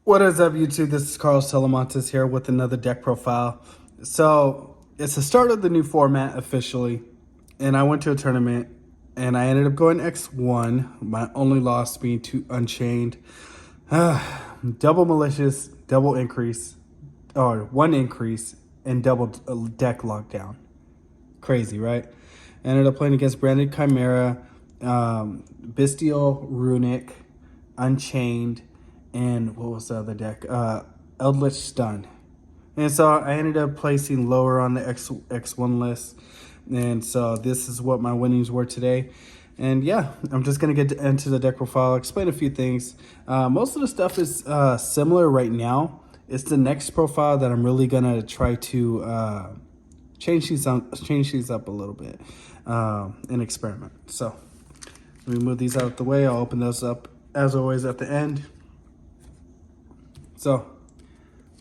What is up, YouTube? This is Carlos Talamantes here with another deck profile. So it's the start of the new format officially, and I went to a tournament and I ended up going X1. My only loss being to Unchained. Double malicious, double increase, or one increase, and double deck lockdown. Crazy, right? I ended up playing against Branded Chimera, Bestial Runic, Unchained, and what was the other deck? Eldritch Stun. And so I ended up placing lower on the X1 list. And so this is what my winnings were today. And yeah, I'm just going to get into the deck profile, explain a few things. Most of the stuff is similar right now. It's the next profile that I'm really going to try to change these up a little bit and experiment. So let me move these out of the way. I'll open those up as always at the end. So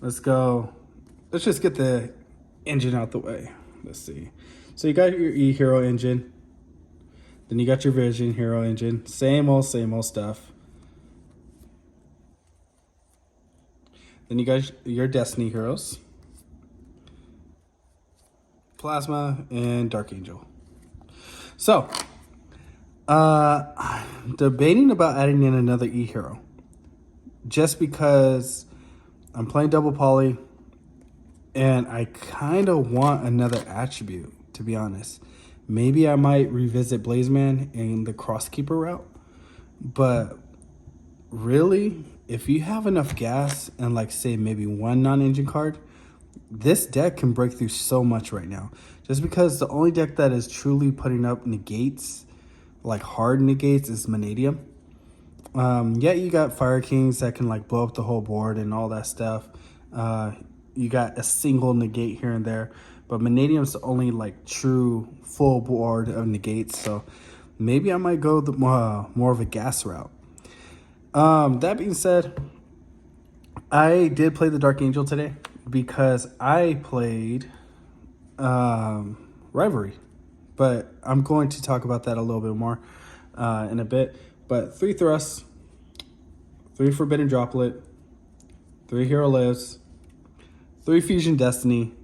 let's go. Let's just get the engine out the way. Let's see. So you got your E-Hero engine. Then you got your Vision Hero engine. Same old stuff. Then you got your Destiny Heroes. Plasma and Dark Angel. So, debating about adding in another E-Hero. Just because I'm playing double poly and I kind of want another attribute, to be honest. Maybe I might revisit Blazeman in the Crosskeeper route. But really, if you have enough gas and like say maybe one non-engine card, this deck can break through so much right now. Just because the only deck that is truly putting up negates, like hard negates, is Vanadium. Yeah, you got Fire Kings that can like blow up the whole board and all that stuff. You got a single negate here and there, but Vanadium's the only like true full board of negates. So maybe I might go the more of a gas route. That being said, I did play the Dark Angel today because I played Rivalry, but I'm going to talk about that a little bit more in a bit. But 3 thrusts, 3 Forbidden Droplet, 3 Hero Lives, 3 Fusion Destiny,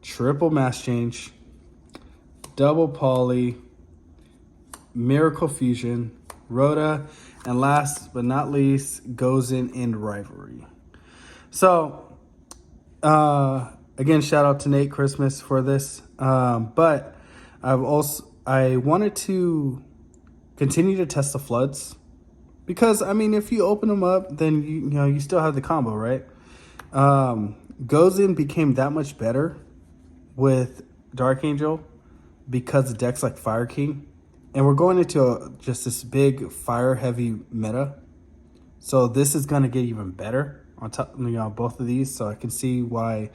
triple Mass Change, double Poly, Miracle Fusion, Rhoda, and last but not least, goes in Rivalry. So, again, shout out to Nate Christmas for this. But I wanted to continue to test the floods because I mean, if you open them up, then you know you still have the combo, right? Goes in became that much better with Dark Angel because the deck's like Fire King, and we're going into just this big fire heavy meta. So this is gonna get even better on top, both of these. So I can see why,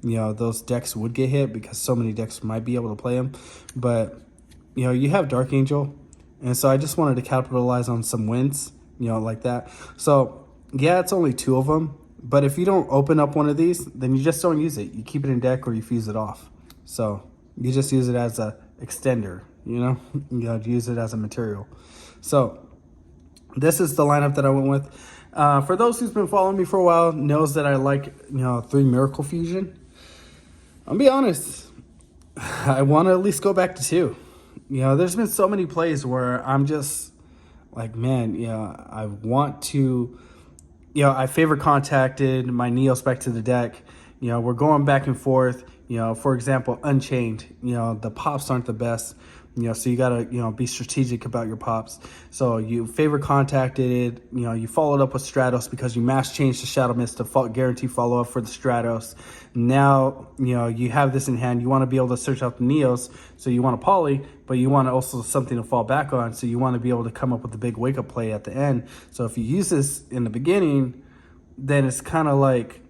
those decks would get hit because so many decks might be able to play them. But you have Dark Angel. And so I just wanted to capitalize on some wins, like that. So, yeah, it's only 2 of them. But if you don't open up one of these, then you just don't use it. You keep it in deck or you fuse it off. So you just use it as a extender, you use it as a material. So this is the lineup that I went with. For those who's been following me for a while, knows that I like, 3 Miracle Fusion. I'll be honest, I want to at least go back to 2. There's been so many plays where I'm just like, man, I want to, I favor contacted my Neos back to the deck. We're going back and forth. For example, Unchained, the pops aren't the best. So you gotta, be strategic about your pops. So you favor contacted, you followed up with Stratos because you mass changed the Shadow Mist to guarantee follow up for the Stratos. Now, you have this in hand. You want to be able to search out the Neos. So you want a poly, but you want also something to fall back on. So you want to be able to come up with a big wake up play at the end. So if you use this in the beginning, then it's kind of like,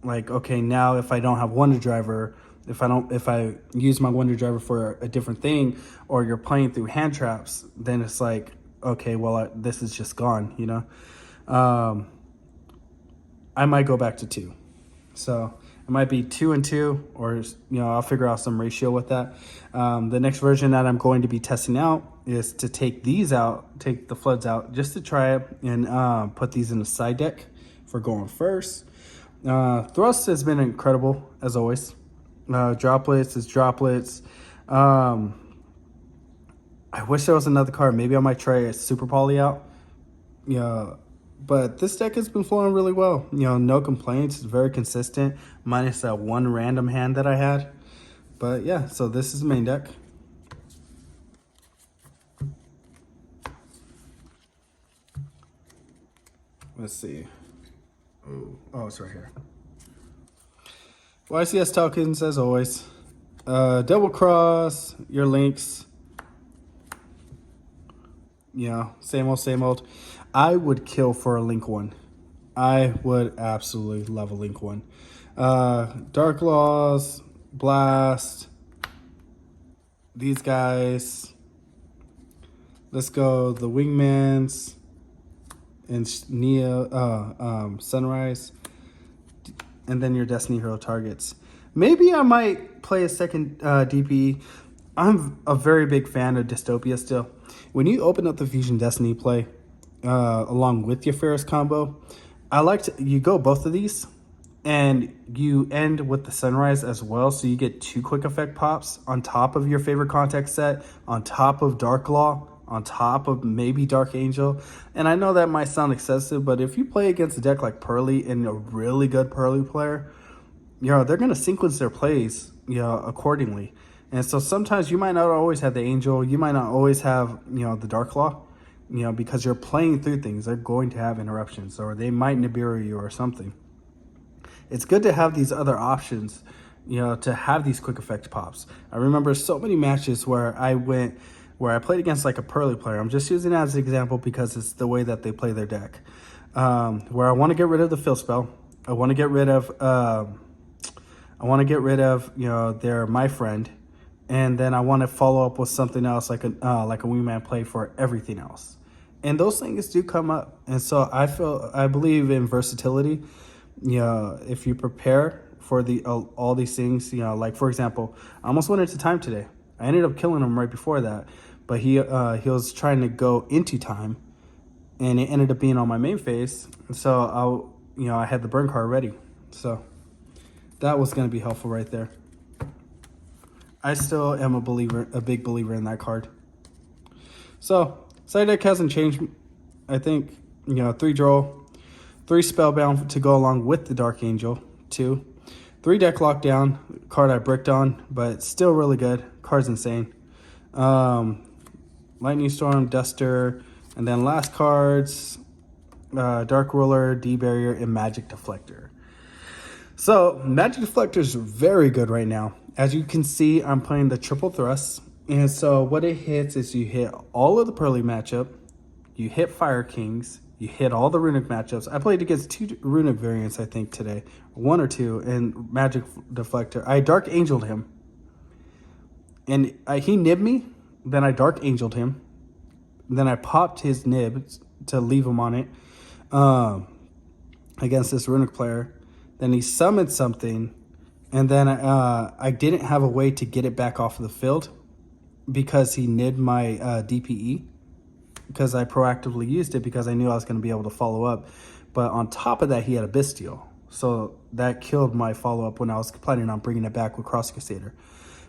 okay, now if I don't have Wonder Driver, if I use my Wonder Driver for a different thing, or you're playing through hand traps, then it's like, okay, well, this is just gone, I might go back to 2. So it might be 2 and 2, or, I'll figure out some ratio with that. The next version that I'm going to be testing out is to take these out, take the floods out, just to try it and put these in a side deck for going first. Thrust has been incredible, as always. Droplets is droplets. I wish there was another card. Maybe I might try a Super Poly out. Yeah, but this deck has been flowing really well. No complaints. It's very consistent, minus that one random hand that I had. But yeah, so this is the main deck. Let's see. Oh, it's right here. YCS tokens, as always. Double cross, your links. Same old, same old. I would kill for a link one. I would absolutely love a link one. Dark Laws, Blast, these guys. Let's go the Wingmans and Neo, Sunrise, and then your Destiny Hero targets. Maybe I might play a second DP. I'm a very big fan of Dystopia still. When you open up the Fusion Destiny play along with your Ferris combo, you go both of these and you end with the Sunrise as well, so you get 2 quick effect pops on top of your favorite contact set, on top of Dark Law, on top of maybe Dark Angel. And I know that might sound excessive, but if you play against a deck like Pearly and a really good Pearly player, they're going to sequence their plays, accordingly. And so sometimes you might not always have the Angel, you might not always have, the Dark Law, because you're playing through things. They're going to have interruptions, or they might Nibiru you or something. It's good to have these other options, to have these quick effect pops. I remember so many matches where I played against like a Pearly player. I'm just using it as an example because it's the way that they play their deck. Where I want to get rid of the Fill Spell. I want to get rid of, their My Friend. And then I want to follow up with something else like a wingman play for everything else. And those things do come up. And so I believe in versatility. If you prepare for all these things, like for example, I almost went into time today. I ended up killing him right before that, but he was trying to go into time, and it ended up being on my main phase. So I had the burn card ready. So that was going to be helpful right there. I still am a big believer in that card. So side deck hasn't changed. I think 3 draw. 3 Spellbound to go along with the Dark Angel, 2. 3 Deck Lockdown, card I bricked on, but still really good. Card's insane. Lightning Storm, Duster, and then last cards, Dark Ruler, D-Barrier, and Magic Deflector. So, Magic Deflector is very good right now. As you can see, I'm playing the Triple Thrust. And so what it hits is you hit all of the Pearly matchup, you hit Fire Kings, you hit all the Runic matchups. I played against 2 Runic variants, I think, today. 1 or 2, and Magic Deflector. I Dark Angeled him. And he nibbed me, then I Dark Angeled him. Then I popped his nib to leave him on it against this Runic player. Then he summoned something, and then I didn't have a way to get it back off of the field because he nibbed my DPE. Because I proactively used it because I knew I was going to be able to follow up. But on top of that, he had a Bestial. So that killed my follow-up when I was planning on bringing it back with Cross Crusader.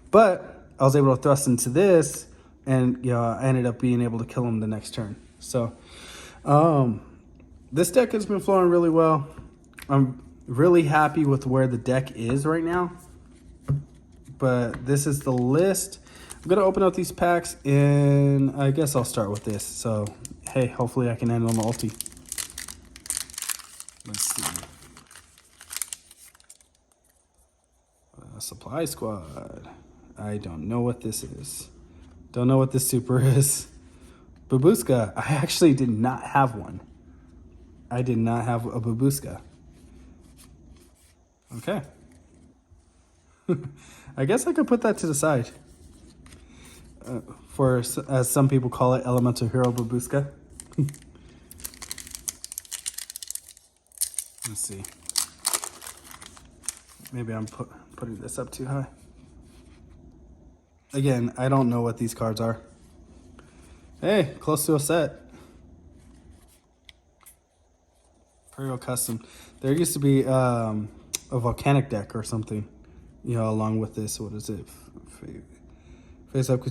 But I was able to thrust into this, and I ended up being able to kill him the next turn. So this deck has been flowing really well. I'm really happy with where the deck is right now. But this is the list. I'm going to open up these packs, and I guess I'll start with this. So, hey, hopefully I can end on the ulti. Let's see. Supply Squad. I don't know what this is. Don't know what this super is. Babushka. I actually did not have one. I did not have a Babushka. Okay. I guess I could put that to the side. For, as some people call it, Elemental Hero Babushka. Let's see. Maybe I'm putting this up too high. Again, I don't know what these cards are. Hey, close to a set. Real custom. There used to be a volcanic deck or something, you know, along with this. What is it? Face up,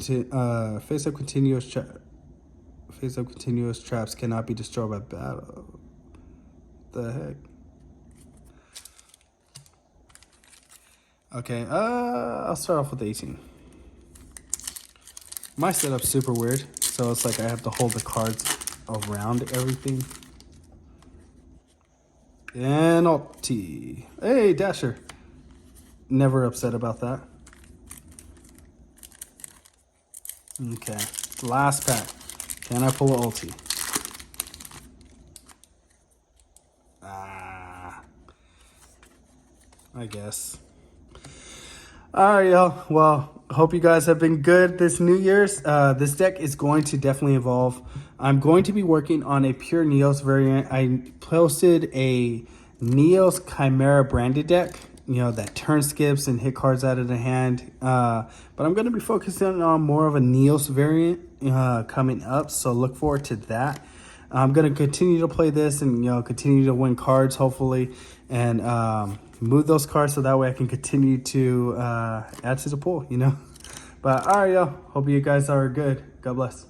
face up continuous face up continuous traps cannot be destroyed by battle. The heck? Okay, I'll start off with 18. My setup's super weird, so it's like I have to hold the cards around everything. And ulti. Hey, Dasher. Never upset about that. Okay, last pack. Can I pull an ulti? I guess. All right, y'all. Well, hope you guys have been good this New Year's. This deck is going to definitely evolve. I'm going to be working on a pure Neos variant. I posted a Neos Chimera branded deck, you know, that turn skips and hit cards out of the hand. But I'm going to be focusing on more of a Neos variant coming up, so look forward to that. I'm going to continue to play this and, you know, continue to win cards, hopefully, and move those cards so that way I can continue to add to the pool, you know. But all right, y'all. Hope you guys are good. God bless.